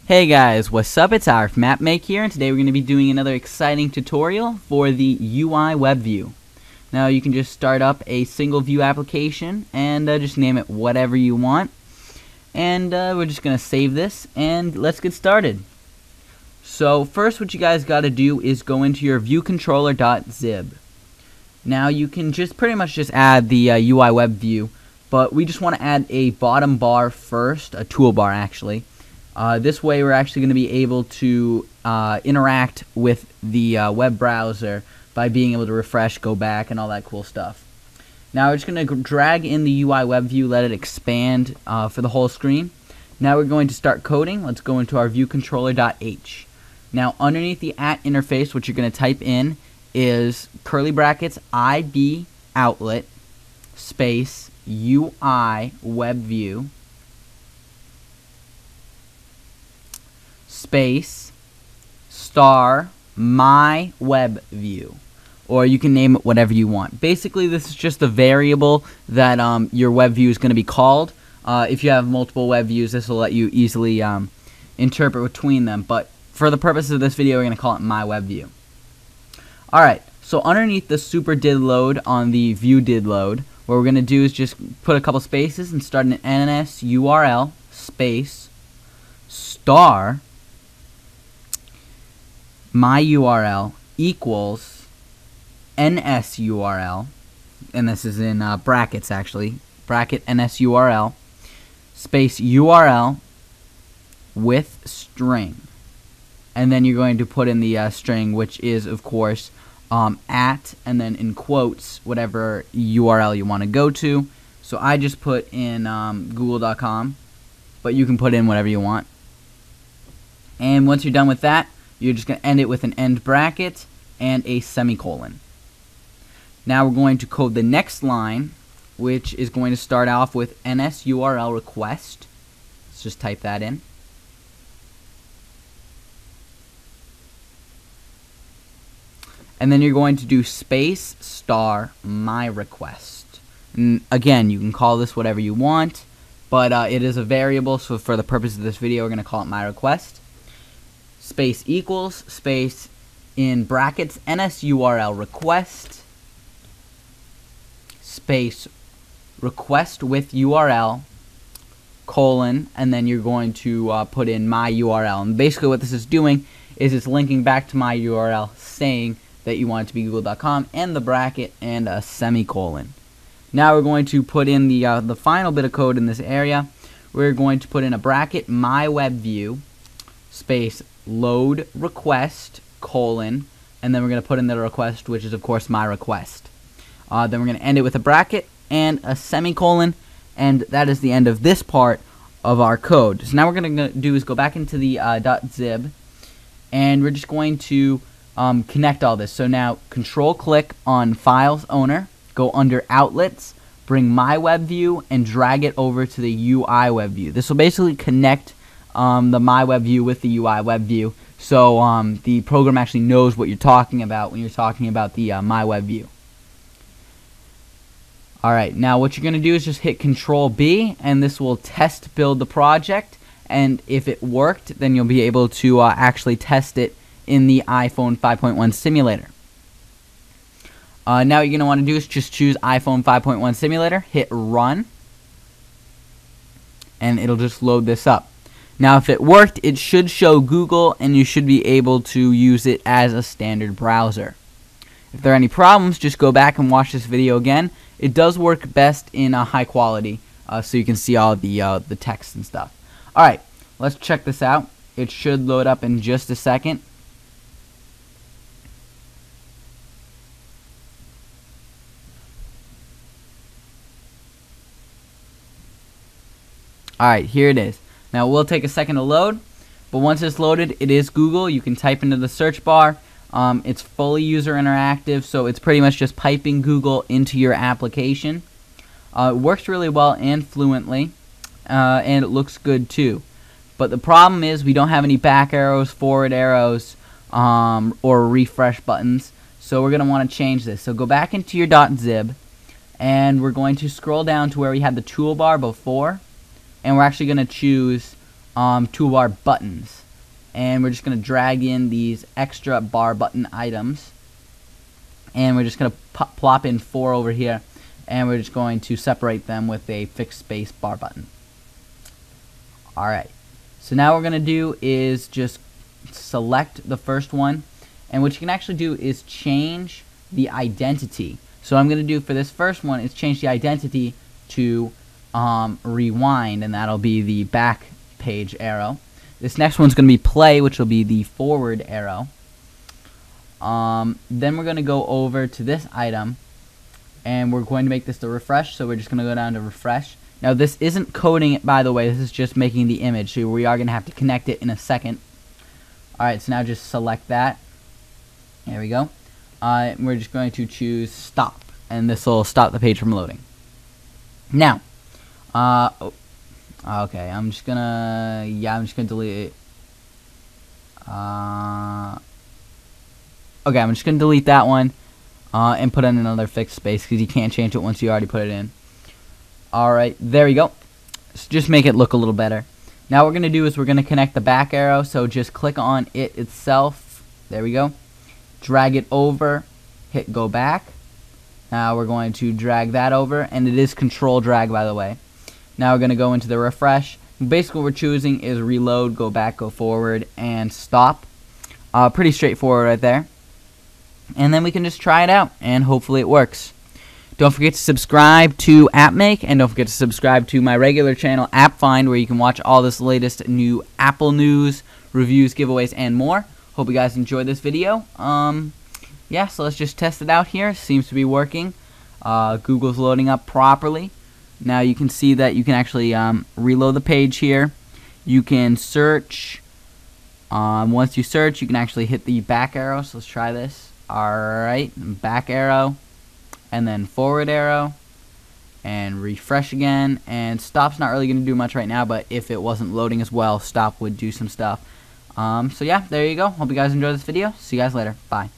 Hey guys, what's up? It's our MapMake here, and today we're going to be doing another exciting tutorial for the UIWebView. Now you can just start up a single view application and just name it whatever you want. And we're just going to save this and let's get started. So first what you guys got to do is go into your viewcontroller.zib. Now you can just pretty much just add the UIWebView, but we just want to add a bottom bar first, a toolbar actually. This way we're actually going to be able to interact with the web browser by being able to refresh, go back, and all that cool stuff. Now we're just going to drag in the UIWebView, let it expand for the whole screen. Now we're going to start coding. Let's go into our viewcontroller.h. Now underneath the @ interface, what you're going to type in is curly brackets IB outlet space UIWebView space star my web view, or you can name it whatever you want. Basically this is just a variable that your web view is going to be called. If you have multiple web views, this will let you easily interpret between them, but for the purpose of this video we're going to call it my web view. Alright, so underneath the super did load on the view did load, what we're going to do is just put a couple spaces and start an NSURL space star my URL equals NSURL, and this is in brackets actually, bracket NSURL space URL with string, and then you're going to put in the string, which is of course at, and then in quotes whatever URL you want to go to. So I just put in google.com, but you can put in whatever you want. And once you're done with that, you're just going to end it with an end bracket and a semicolon. Now we're going to code the next line, which is going to start off with NSURL request. Let's just type that in. And then you're going to do space star my request. And again, you can call this whatever you want, but it is a variable, so for the purpose of this video we're going to call it my request. Space equals space in brackets NSURL request space request with URL colon, and then you're going to put in my URL. And basically what this is doing is it's linking back to my URL saying that you want it to be google.com, and the bracket and a semicolon. Now we're going to put in the final bit of code in this area. We're going to put in a bracket my web view space load request colon, and then we're going to put in the request, which is of course my request. Then we're going to end it with a bracket and a semicolon, and that is the end of this part of our code. So now what we're going to do is go back into the .zib, and we're just going to connect all this. So now control click on files owner, go under outlets, bring my web view, and drag it over to the UIWebView. This will basically connect the my web view with the UIWebView, so the program actually knows what you're talking about when you're talking about the my web view. Alright, now what you're going to do is just hit Control B, and this will test build the project, and if it worked then you'll be able to actually test it in the iPhone 5.1 simulator. Now what you're going to want to do is just choose iPhone 5.1 simulator, hit run, and it'll just load this up. Now if it worked, it should show Google, and you should be able to use it as a standard browser. If there are any problems, just go back and watch this video again. It does work best in high quality, so you can see all the text and stuff. Alright, let's check this out. It should load up in just a second. Alright, here it is. Now it will take a second to load, but once it's loaded, it is Google. You can type into the search bar. It's fully user interactive, so it's pretty much just piping Google into your application. It works really well and fluently, and it looks good too. But the problem is we don't have any back arrows, forward arrows, or refresh buttons, so we're going to want to change this. So go back into your .zib, and we're going to scroll down to where we had the toolbar before, and we're actually going to choose toolbar buttons, and we're just going to drag in these extra bar button items, and we're just going to plop in 4 over here, and we're just going to separate them with a fixed space bar button. Alright, so now what we're going to do is just select the first one, and what you can actually do is change the identity. So what I'm going to do for this first one is change the identity to rewind, and that'll be the back page arrow. This next one's going to be play, which will be the forward arrow. Then we're going to go over to this item, and we're going to make this the refresh, so we're just going to go down to refresh. Now this isn't coding it, by the way, this is just making the image, so we are going to have to connect it in a second. Alright, so now just select that. There we go. We're just going to choose stop, and this will stop the page from loading. Now, okay, I'm just gonna delete it. Okay, I'm just gonna delete that one and put in another fixed space because you can't change it once you already put it in. Alright, there we go. So just make it look a little better. Now what we're gonna do is we're gonna connect the back arrow, so just click on it itself. There we go. Drag it over, hit go back. Now we're going to drag that over, and it is control drag, by the way. Now we're going to go into the refresh. Basically what we're choosing is reload, go back, go forward, and stop. Pretty straightforward right there. And then we can just try it out, and hopefully it works. Don't forget to subscribe to AppMake, and don't forget to subscribe to my regular channel, AppFind, where you can watch all this latest new Apple news, reviews, giveaways, and more. Hope you guys enjoyed this video. Yeah, so let's just test it out here. Seems to be working. Google's loading up properly. Now you can see that you can actually reload the page here. You can search. Once you search, you can actually hit the back arrow. So let's try this. Alright, back arrow, and then forward arrow, and refresh again. And stop's not really going to do much right now, but if it wasn't loading as well, stop would do some stuff. So yeah, there you go. Hope you guys enjoyed this video. See you guys later. Bye.